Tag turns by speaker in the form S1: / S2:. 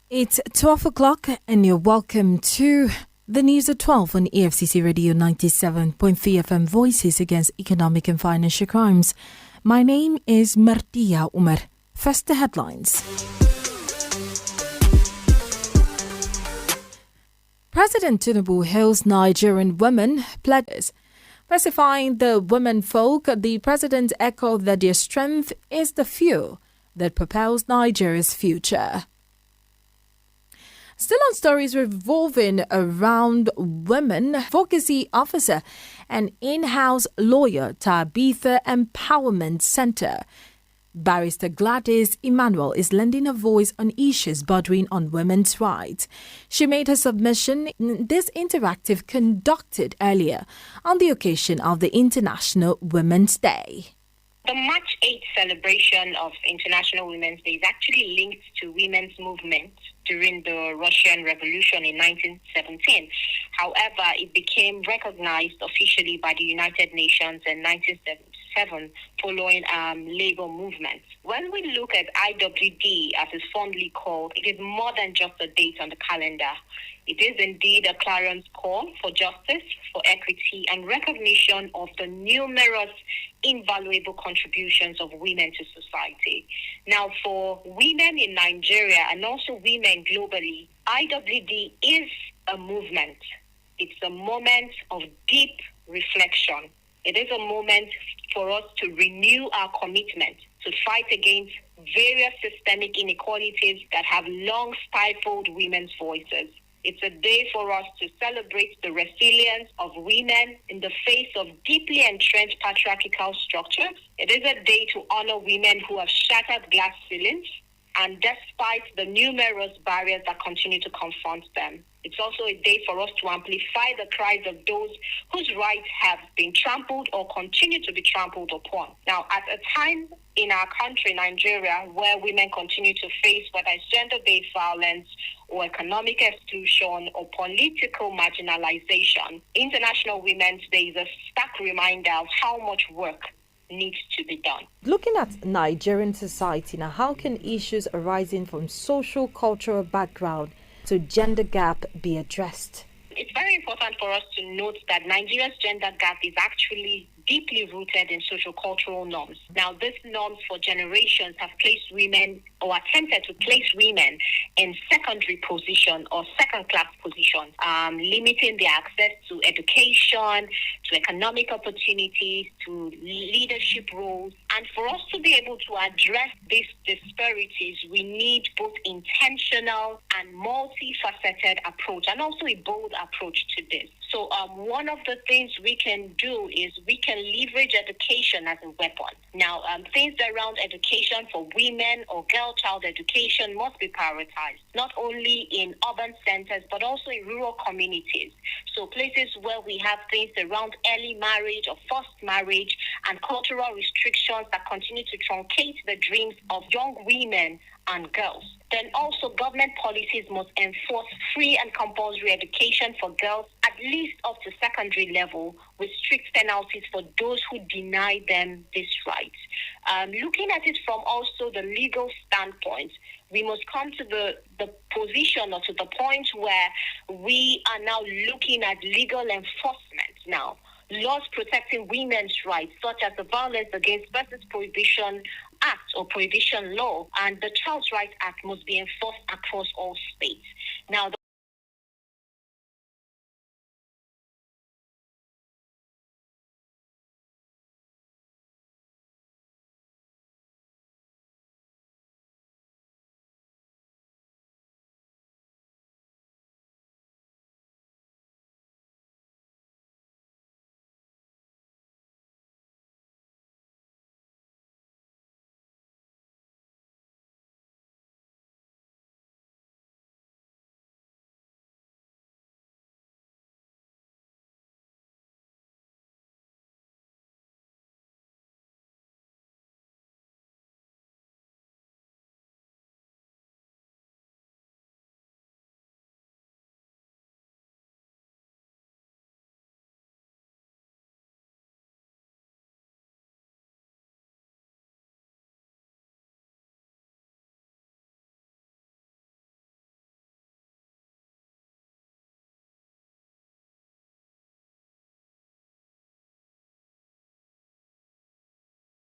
S1: It's 12 o'clock and you're welcome to the news at 12 on EFCC Radio 97.3 FM Voices Against Economic and Financial Crimes. My name is Martia Umar. First the headlines. President Tinubu hails Nigerian women pledges. Pacifying the women folk, the president echoed that their strength is the fuel that propels Nigeria's future. Still on stories revolving around women, advocacy officer and in-house lawyer Tabitha Empowerment Center, Barrister Gladys Emmanuel is lending a voice on issues bordering on women's rights. She made her submission in this interactive conducted earlier on the occasion of the International Women's Day.
S2: The March 8th celebration of International Women's Day is actually linked to women's movement during the Russian Revolution in 1917. However, it became recognized officially by the United Nations in 1977 following labor movements. When we look at IWD, as it's fondly called, it is more than just a date on the calendar. It is indeed a clarion call for justice, for equity, and recognition of the numerous invaluable contributions of women to society. Now, for women in Nigeria and also women globally, IWD is a movement. It's a moment of deep reflection. It is a moment for us to renew our commitment to fight against various systemic inequalities that have long stifled women's voices. It's a day for us to celebrate the resilience of women in the face of deeply entrenched patriarchal structures. It is a day to honor women who have shattered glass ceilings, and despite the numerous barriers that continue to confront them. It's also a day for us to amplify the cries of those whose rights have been trampled or continue to be trampled upon. Now, at a time in our country, Nigeria, where women continue to face whether it's gender-based violence or economic exclusion or political marginalization, International Women's Day is a stark reminder of how much work needs to be done.
S1: Looking at Nigerian society now, how can issues arising from social cultural background to gender gap be addressed?
S2: It's very important for us to note that Nigeria's gender gap is actually deeply rooted in social-cultural norms. Now, these norms for generations have placed women or attempted to place women in secondary position or second-class position, limiting their access to education, to economic opportunities, to leadership roles. And for us to be able to address these disparities, we need both intentional and multifaceted approach, and also a bold approach to this. So one of the things we can do is we can leverage education as a weapon. Now, things around education for women or girl child education must be prioritized, not only in urban centers, but also in rural communities. So places where we have things around early marriage or forced marriage and cultural restrictions that continue to truncate the dreams of young women and girls. Then also government policies must enforce free and compulsory education for girls at least up to secondary level, with strict penalties for those who deny them this right. Looking at it from also the legal standpoint, we must come to the position or to the point where we are now looking at legal enforcement now. Laws protecting women's rights, such as the Violence Against Persons Prohibition Act or Prohibition Law and the Child Rights Act, must be enforced across all states. Now,